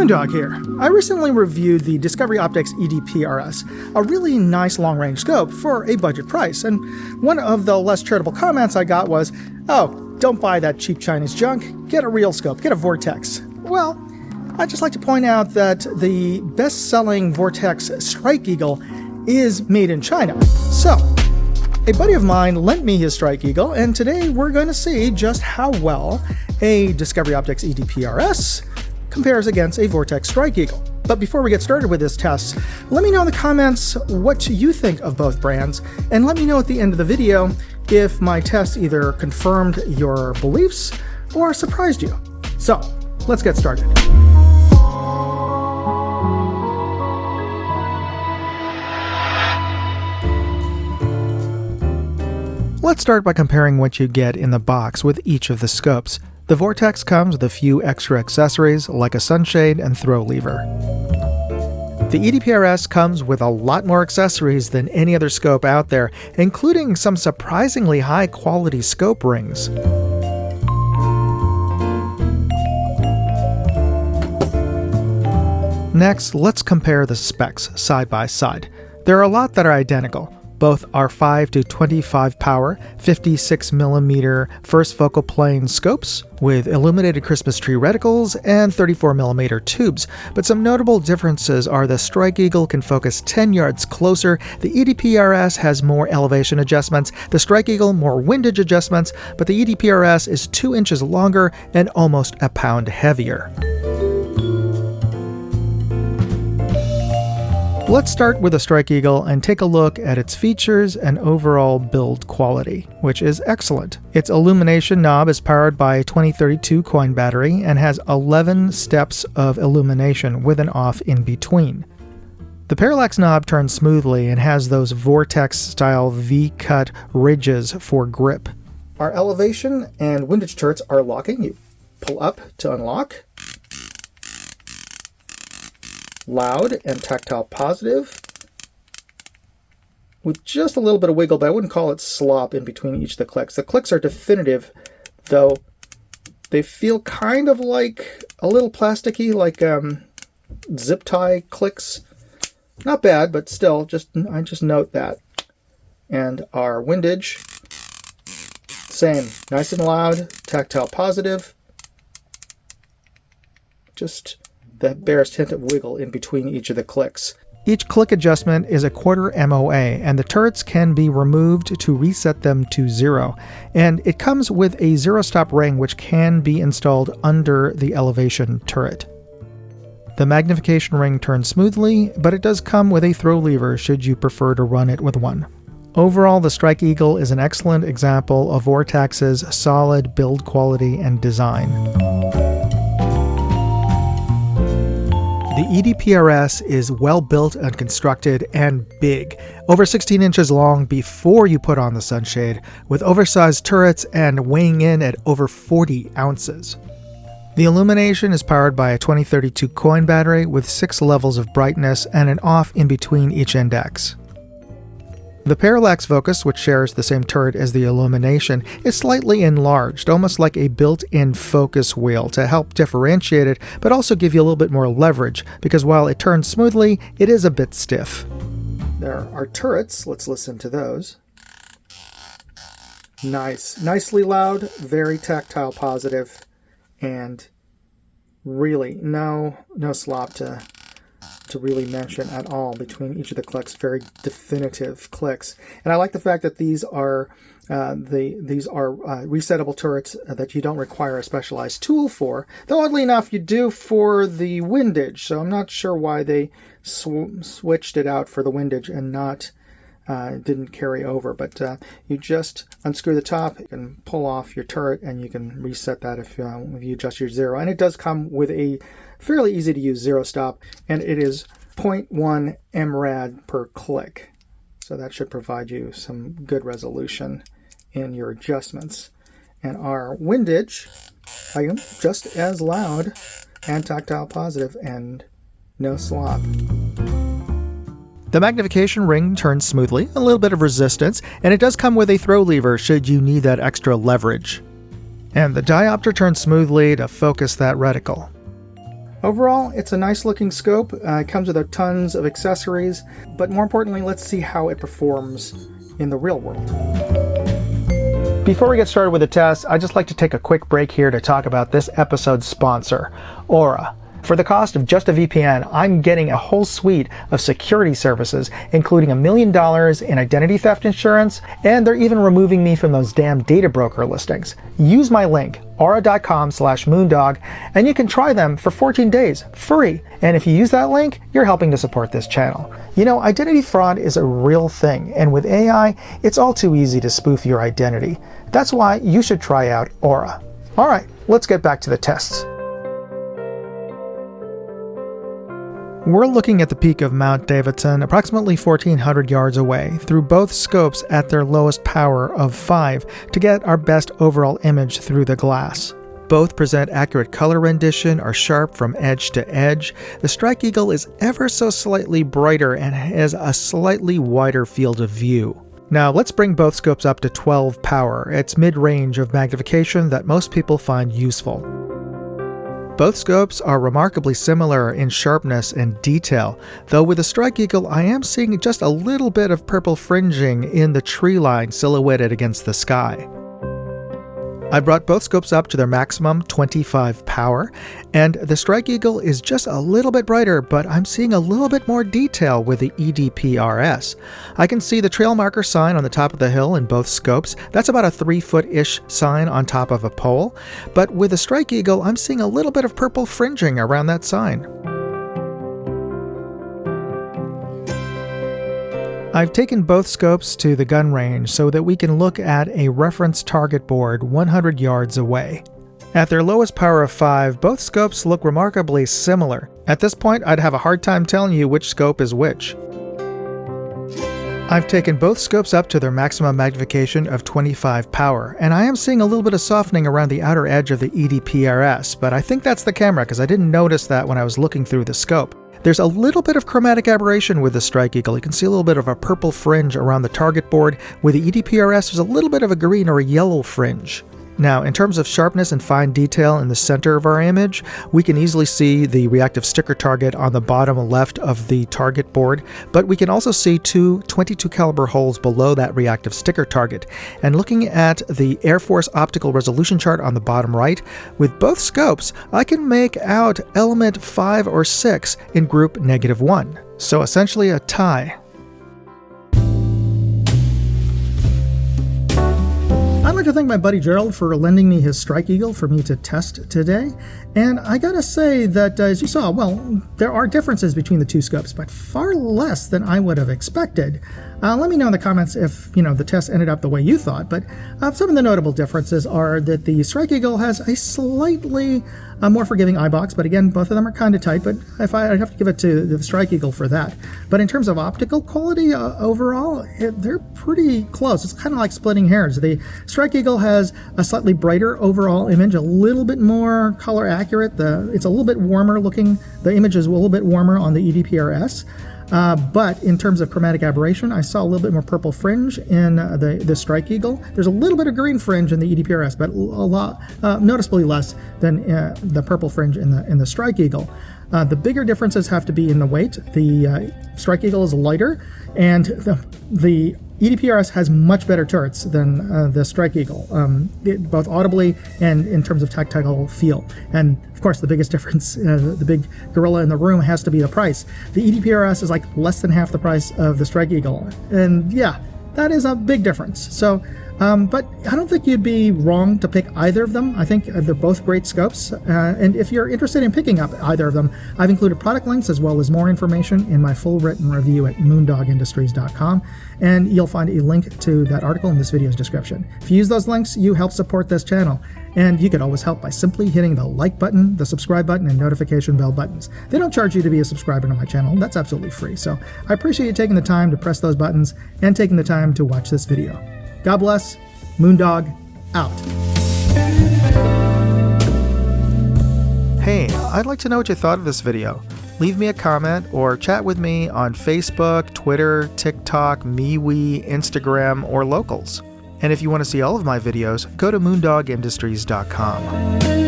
Moondog here. I recently reviewed the Discovery Optics ED-PRS, a really nice long-range scope for a budget price, and one of the less charitable comments I got was, "Oh, don't buy that cheap Chinese junk, get a real scope, get a Vortex." Well, I'd just like to point out that the best-selling Vortex Strike Eagle is made in China. So, a buddy of mine lent me his Strike Eagle, and today we're going to see just how well a Discovery Optics ED-PRS compares against a Vortex Strike Eagle. But before we get started with this test, let me know in the comments what you think of both brands, and let me know at the end of the video if my test either confirmed your beliefs or surprised you. So, let's get started. Let's start by comparing what you get in the box with each of the scopes. The Vortex comes with a few extra accessories like a sunshade and throw lever. The ED-PRS comes with a lot more accessories than any other scope out there, including some surprisingly high quality scope rings. Next, let's compare the specs side by side. There are a lot that are identical. Both are 5 to 25 power, 56mm first focal plane scopes with illuminated Christmas tree reticles and 34mm tubes. But some notable differences are the Strike Eagle can focus 10 yards closer, the ED-PRS has more elevation adjustments, the Strike Eagle more windage adjustments, but the ED-PRS is 2 inches longer and almost a pound heavier. Let's start with the Strike Eagle and take a look at its features and overall build quality, which is excellent. Its illumination knob is powered by a 2032 coin battery and has 11 steps of illumination with an off in between. The parallax knob turns smoothly and has those Vortex-style V-cut ridges for grip. Our elevation and windage turrets are locking. You pull up to unlock. Loud and tactile positive, with just a little bit of wiggle, but I wouldn't call it slop in between each of the clicks. The clicks are definitive, though they feel kind of like a little plasticky, like zip tie clicks. Not bad, but still, I just note that. And our windage, same, nice and loud, tactile positive. Just the barest hint of wiggle in between each of the clicks. Each click adjustment is a quarter MOA, and the turrets can be removed to reset them to 0. And it comes with a zero-stop ring which can be installed under the elevation turret. The magnification ring turns smoothly, but it does come with a throw lever should you prefer to run it with one. Overall, the Strike Eagle is an excellent example of Vortex's solid build quality and design. The ED-PRS is well built and constructed and big, over 16 inches long before you put on the sunshade, with oversized turrets and weighing in at over 40 ounces. The illumination is powered by a 2032 coin battery with 6 levels of brightness and an off in between each index. The parallax focus, which shares the same turret as the illumination, is slightly enlarged, almost like a built-in focus wheel to help differentiate it, but also give you a little bit more leverage, because while it turns smoothly, it is a bit stiff. There are turrets, let's listen to those. Nice, nicely loud, very tactile positive, and really no slop to really mention at all between each of the clicks. Very definitive clicks, and I like the fact that these are resettable turrets that you don't require a specialized tool for. Though oddly enough, you do for the windage. So I'm not sure why they switched it out for the windage and not didn't carry over. But you just unscrew the top, you can pull off your turret, and you can reset that if you adjust your zero. And it does come with a fairly easy to use zero stop, and it is 0.1 mrad per click. So that should provide you some good resolution in your adjustments. And our windage, again, just as loud and tactile positive and no slop. The magnification ring turns smoothly, a little bit of resistance, and it does come with a throw lever should you need that extra leverage. And the diopter turns smoothly to focus that reticle. Overall, it's a nice looking scope. It comes with tons of accessories, but more importantly, let's see how it performs in the real world. Before we get started with the test, I'd just like to take a quick break here to talk about this episode's sponsor, Aura. For the cost of just a VPN, I'm getting a whole suite of security services, including $1 million in identity theft insurance, and they're even removing me from those damn data broker listings. Use my link, aura.com/moondog, and you can try them for 14 days, free. And if you use that link, you're helping to support this channel. You know, identity fraud is a real thing, and with AI, it's all too easy to spoof your identity. That's why you should try out Aura. All right, let's get back to the tests. We're looking at the peak of Mount Davidson, approximately 1,400 yards away, through both scopes at their lowest power of 5 to get our best overall image through the glass. Both present accurate color rendition, are sharp from edge to edge. The Strike Eagle is ever so slightly brighter and has a slightly wider field of view. Now let's bring both scopes up to 12 power. It's mid-range of magnification that most people find useful. Both scopes are remarkably similar in sharpness and detail, though with the Strike Eagle I am seeing just a little bit of purple fringing in the tree line silhouetted against the sky. I brought both scopes up to their maximum 25 power, and the Strike Eagle is just a little bit brighter, but I'm seeing a little bit more detail with the ED-PRS. I can see the trail marker sign on the top of the hill in both scopes. That's about a 3-foot-ish sign on top of a pole, but with the Strike Eagle I'm seeing a little bit of purple fringing around that sign. I've taken both scopes to the gun range so that we can look at a reference target board 100 yards away. At their lowest power of 5, both scopes look remarkably similar. At this point, I'd have a hard time telling you which scope is which. I've taken both scopes up to their maximum magnification of 25 power, and I am seeing a little bit of softening around the outer edge of the ED-PRS, but I think that's the camera because I didn't notice that when I was looking through the scope. There's a little bit of chromatic aberration with the Strike Eagle. You can see a little bit of a purple fringe around the target board. With the ED-PRS, there's a little bit of a green or a yellow fringe. Now, in terms of sharpness and fine detail in the center of our image, we can easily see the reactive sticker target on the bottom left of the target board, but we can also see two .22 caliber holes below that reactive sticker target. And looking at the Air Force optical resolution chart on the bottom right, with both scopes, I can make out element 5 or 6 in group -1. So essentially a tie. I'd like to thank my buddy Darryl for lending me his Strike Eagle for me to test today. And I gotta say that, as you saw, well, there are differences between the two scopes, but far less than I would have expected. Let me know in the comments if, the test ended up the way you thought, but some of the notable differences are that the Strike Eagle has a slightly more forgiving eye box, but again, both of them are kind of tight, but I'd have to give it to the Strike Eagle for that. But in terms of optical quality, overall, they're pretty close. It's kind of like splitting hairs. The Strike Eagle has a slightly brighter overall image, a little bit more color accurate. It's a little bit warmer looking. The image is a little bit warmer on the ED-PRS. But in terms of chromatic aberration, I saw a little bit more purple fringe in the Strike Eagle. There's a little bit of green fringe in the ED-PRS, but a lot, noticeably less than the purple fringe in the Strike Eagle. The bigger differences have to be in the weight. The Strike Eagle is lighter, and the ED-PRS has much better turrets than the Strike Eagle, both audibly and in terms of tactile feel. And of course, the biggest difference, the big gorilla in the room, has to be the price. The ED-PRS is like less than half the price of the Strike Eagle, and yeah, that is a big difference. So, but I don't think you'd be wrong to pick either of them. I think they're both great scopes, and if you're interested in picking up either of them, I've included product links as well as more information in my full written review at moondogindustries.com, and you'll find a link to that article in this video's description. If you use those links, you help support this channel, and you could always help by simply hitting the like button, the subscribe button, and notification bell buttons. They don't charge you to be a subscriber to my channel. That's absolutely free, so I appreciate you taking the time to press those buttons and taking the time to watch this video. God bless. Moondog, out. Hey, I'd like to know what you thought of this video. Leave me a comment or chat with me on Facebook, Twitter, TikTok, MeWe, Instagram, or Locals. And if you want to see all of my videos, go to moondogindustries.com.